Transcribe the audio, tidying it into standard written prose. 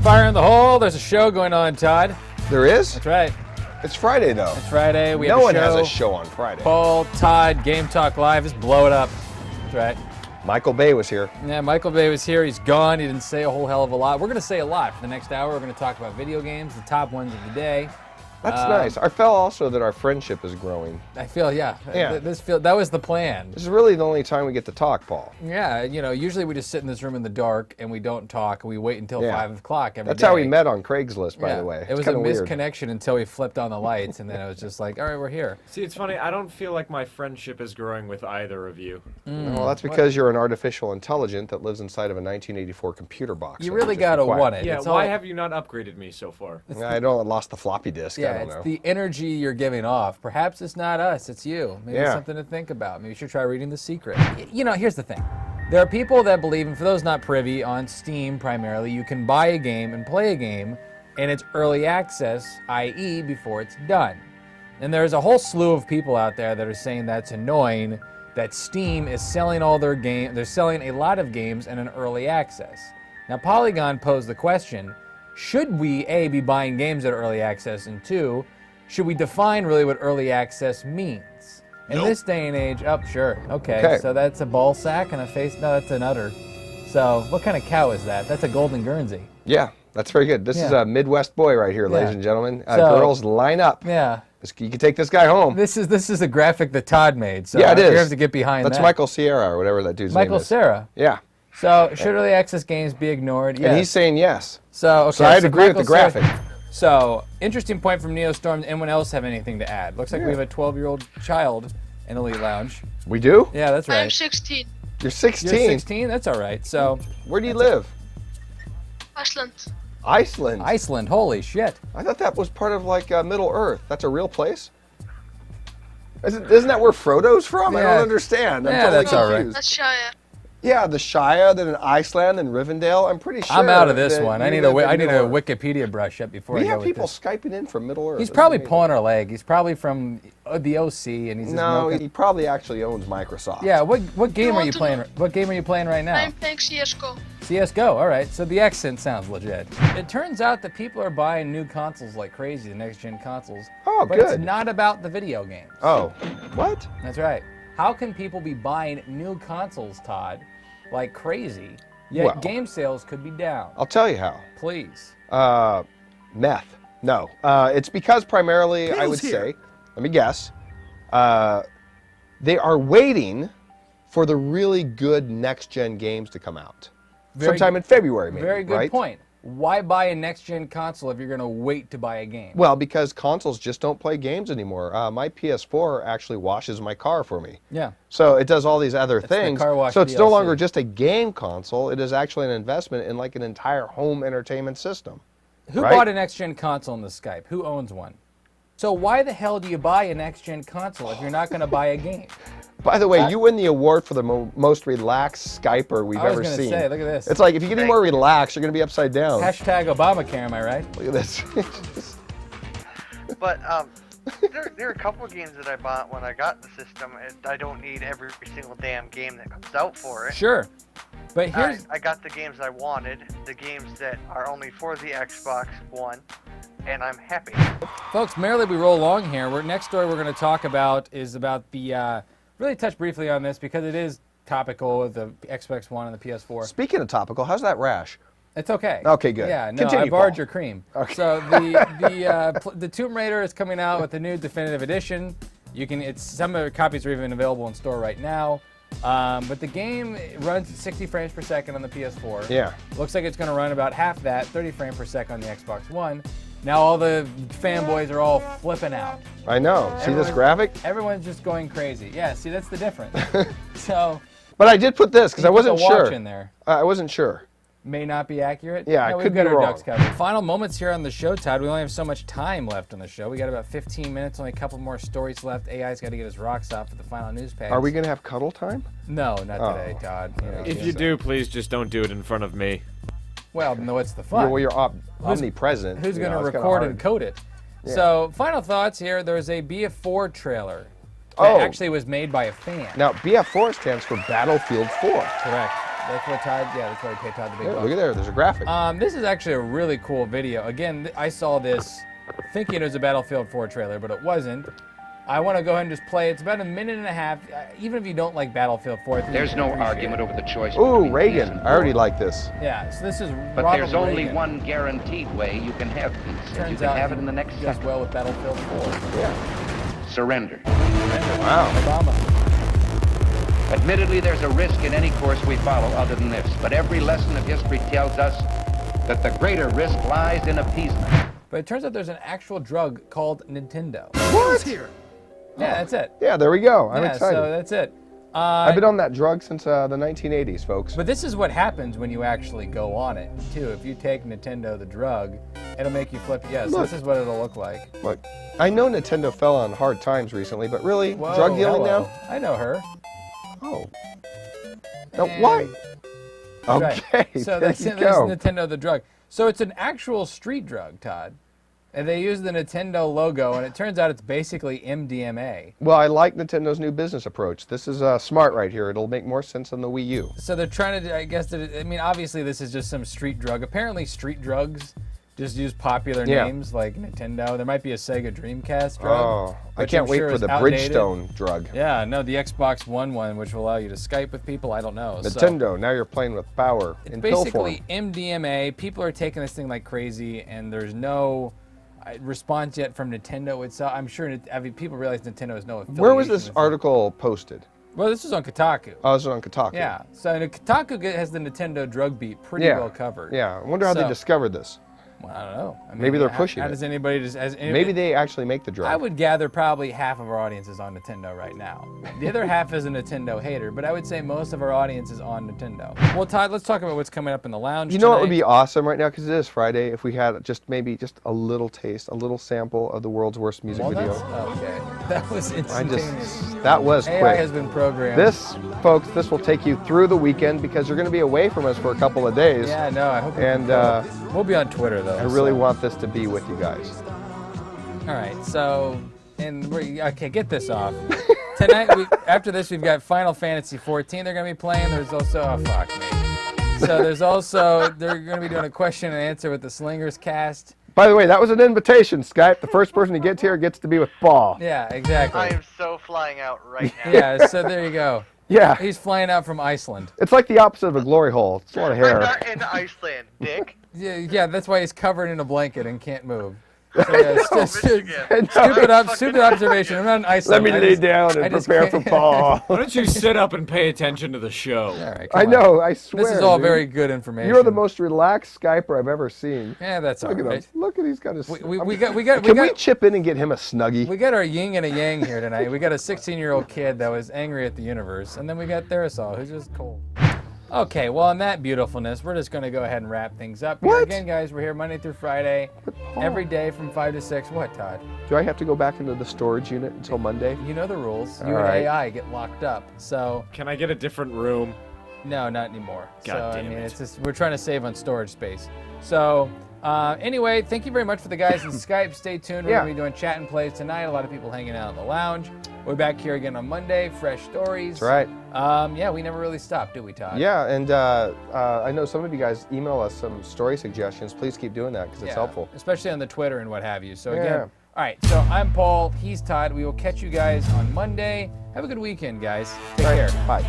Fire in the hole. There's a show going on, Todd. There is? That's right. It's Friday, though. It's Friday. No one has a show on Friday. Paul, Todd, GameTalk Live. Just blow it up. That's right. Michael Bay was here. Yeah, Michael Bay was here. He's gone. He didn't say a whole hell of a lot. We're going to say a lot for the next hour. We're going to talk about video games, the top ones of the day. That's nice. I felt also that our friendship is growing. I feel, yeah. Yeah. That was the plan. This is really the only time we get to talk, Paul. Yeah, you know, usually we just sit in this room in the dark and we don't talk and we wait until 5 o'clock every day. That's how we met on Craigslist, by the way. It was a misconnection until we flipped on the lights, and then it was just like, all right, we're here. See, it's funny. I don't feel like my friendship is growing with either of you. Well, that's because you're an artificial intelligence that lives inside of a 1984 computer box. You really got to want it. Yeah, why have you not upgraded me so far? I lost the floppy disk. Yeah, I don't know. it's the energy you're giving off. Perhaps it's not us, it's you. Maybe it's something to think about. Maybe you should try reading The Secret. You know, here's the thing. There are people that believe, and for those not privy, on Steam primarily, you can buy a game and play a game in its early access, i.e. before it's done. And there's a whole slew of people out there that are saying that's annoying, that Steam is selling all their games, they're selling a lot of games in an early access. Now, Polygon posed the question, should we, A, be buying games at early access, and 2, should we define really what early access means? In this day and age, sure, okay, so that's a ball sack and a face, no, that's an udder. So what kind of cow is that? That's a golden Guernsey. Yeah, that's very good. This is a Midwest boy right here, ladies and gentlemen. Girls, line up. Yeah. You can take this guy home. This is a graphic that Todd made, so yeah, it is. You have to get behind that. That's Michael Sierra or whatever that dude's name is. Michael Sierra. Yeah. So should early access games be ignored? Yes. And he's saying yes. So I'd agree with the graphic. So, interesting point from Neostorm. Anyone else have anything to add? Looks like we have a 12-year-old child in Elite Lounge. We do? Yeah, that's right. I'm 16. You're 16? You're 16? That's all right. So, where do you live? Iceland. Iceland? Iceland, holy shit. I thought that was part of like Middle-earth. That's a real place? Isn't that where Frodo's from? I don't understand. I'm totally that's all right. That's Shire. Yeah, the Shire, then in Iceland, and Rivendell. I'm pretty sure. I'm out of this one. I need a Wikipedia brush up before I go We have with people this. Skyping in from Middle-earth. He's probably pulling our leg. He's probably from the OC, and he's No, he probably actually owns Microsoft. Yeah, what game are you playing? What game are you playing right now? I'm playing CSGO. CSGO, all right. So the accent sounds legit. It turns out that people are buying new consoles like crazy, the next-gen consoles. Oh, but good. It's not about the video games. Oh, what? That's right. How can people be buying new consoles, Todd, like crazy, yet game sales could be down? I'll tell you how. Please. Meth. No. It's because primarily, I would say, let me guess, they are waiting for the really good next-gen games to come out. Sometime in February, maybe. Very good point. Why buy a next-gen console if you're going to wait to buy a game? Well, because consoles just don't play games anymore. My PS4 actually washes my car for me. Yeah. So it does all these other things. The car wash so it's no DLC. longer just a game console. It is actually an investment in like an entire home entertainment system. Who bought a next-gen console in the Skype? Who owns one? So why the hell do you buy a next-gen console if you're not going to buy a game? By the way, you win the award for the most relaxed Skyper we've ever seen. I was going to say, look at this. It's like, if you get any more relaxed, you're going to be upside down. Hashtag Obamacare, am I right? Look at this. But there are a couple of games that I bought when I got the system, and I don't need every single damn game that comes out for it. Sure. But here's... I got the games I wanted, the games that are only for the Xbox One, and I'm happy. Folks, merrily we roll along here. Next story we're going to talk about is about the... really touch briefly on this because it is topical with the Xbox One and the PS4. Speaking of topical, how's that rash? It's okay. Okay, good. Yeah, no, Continue, I borrowed Paul. your cream. Okay. So the Tomb Raider is coming out with the new definitive edition. Some of the copies are even available in store right now. But the game runs at 60 frames per second on the PS4. Yeah. Looks like it's going to run about half that, 30 frames per second on the Xbox One. Now all the fanboys are all flipping out. I know. See this graphic? Everyone's just going crazy. Yeah, see, that's the difference. So. But I did put this because I wasn't sure. Watch in there. I wasn't sure. May not be accurate. Yeah, no, I could be we've got our wrong. ducks covered. Final moments here on the show, Todd. We only have so much time left on the show. We got about 15 minutes, only a couple more stories left. AI's got to get his rocks off for the final news page. Are we going to have cuddle time? No, not today, Todd. You know, If you do, please just don't do it in front of me. Well, no, it's the fun. Well, you're omnipresent. Who's going to record and code it? Yeah. So, final thoughts here. There's a BF4 trailer that actually was made by a fan. Now, BF4 stands for Battlefield 4. Correct. That's what Todd. Yeah, that's why we paid Todd the big Yeah, bucks. look at there. There's a graphic. This is actually a really cool video. Again, I saw this thinking it was a Battlefield 4 trailer, but it wasn't. I want to go ahead and just play. It's about a minute and a half. Even if you don't like Battlefield 4, I think There's you no can appreciate argument it. over the choice. Ooh, between Reagan. peace and I already war. like this. Yeah, so this is But Ronald there's only Reagan. one guaranteed way you can have peace. And you Turns can out have it he in the next does second. well with Battlefield 4. Yeah. Surrender. Wow. Obama. Admittedly, there's a risk in any course we follow other than this. But every lesson of history tells us that the greater risk lies in appeasement. But it turns out there's an actual drug called Nintendo. What? Yeah, that's it. Yeah, there we go. I'm yeah, excited. so that's it. I've been on that drug since the 1980s, folks. But this is what happens when you actually go on it, too. If you take Nintendo, the drug, it'll make you flip. Yes, Look. this is what it'll look like. Look, I know Nintendo fell on hard times recently, but really, Whoa, drug dealing hello. now? I know her. Oh. No, And- why? Right. Okay, So there that's you there's go. Nintendo, the drug. So it's an actual street drug, Todd. And they use the Nintendo logo, and it turns out it's basically MDMA. Well, I like Nintendo's new business approach. This is smart right here. It'll make more sense than the Wii U. So they're trying to, I guess, I mean, obviously this is just some street drug. Apparently street drugs just use popular Yeah. names like Nintendo. There might be a Sega Dreamcast drug. Oh, I which can't I'm wait sure for is the outdated. Bridgestone drug. Yeah, no, the Xbox One, which will allow you to Skype with people. I don't know. So Nintendo, now you're playing with power it's in pill basically form. MDMA. People are taking this thing like crazy, and there's no response yet from Nintendo itself. I'm sure people realize Nintendo has no affiliation. Where was this with it. article posted? Well, this is on Kotaku. Oh, this is on Kotaku. Yeah, so Kotaku has the Nintendo drug beat pretty Yeah. well covered. Yeah, I wonder how they So- discovered this. Well, I don't know. I mean, Maybe they're how- pushing How it. does anybody Maybe they actually make the drug. I would gather probably half of our audience is on Nintendo right now. The other half is a Nintendo hater, but I would say most of our audience is on Nintendo. Well, Todd, let's talk about what's coming up in the lounge You know what would tonight. be awesome right now, because it is Friday, if we had maybe just a little taste, a little sample of the world's worst music video. Walnuts? Oh, okay. That was instantaneous. That was AI quick. has been programmed. This, folks, this will take you through the weekend because you're going to be away from us for a couple of days. Yeah, no, I hope. And, we'll be on Twitter though. I really so. want this to be with you guys. All right, so okay, get this off. Tonight, after this, we've got Final Fantasy 14. They're gonna be playing. There's also fuck me. So there's also they're gonna be doing a question and answer with the Slingers cast. By the way, that was an invitation, Skype. The first person to get here gets to be with Paul. Yeah, exactly. I am so flying out right now. Yeah, so there you go. Yeah, He's flying out from Iceland. it's like the opposite of a glory hole. It's a lot of I'm hair. not in Iceland, dick. Yeah, that's why he's covered in a blanket and can't move. So, yeah, Michigan. stupid observation. I'm not in Let Iceland. me I lay just- down I and just prepare for can't- Paul. Why don't you sit up and pay attention to the show? All right, I come on. know, I swear. This is all dude. very good information. You're the most relaxed Skyper I've ever seen. Yeah, that's all Look at him. right. Look at he's got his. We got Can we chip in and get him a Snuggie? We got our yin and a yang here tonight. We got a 16-year-old kid that was angry at the universe, and then we got Therisol, who's just cold. Okay, well, on that beautifulness, we're just going to go ahead and wrap things up. Here What? again, guys, we're here Monday through Friday, every day from 5 to 6. What, Todd? Do I have to go back into the storage unit until Monday? You know the rules. All You and right. AI get locked up. So, Can I get a different room? no, not anymore. God so, damn I mean, it. it's just, we're trying to save on storage space. So, anyway, thank you very much for the guys in Skype. Stay tuned. We're Yeah. going to be doing chat and plays tonight. A lot of people hanging out in the lounge. We're back here again on Monday. Fresh stories. That's right. Yeah, we never really stop, do we, Todd? Yeah, and I know some of you guys email us some story suggestions. Please keep doing that because it's Yeah, helpful. especially on the Twitter and what have you. So Yeah. again, all right. So I'm Paul. He's Todd. We will catch you guys on Monday. Have a good weekend, guys. Take care. Bye.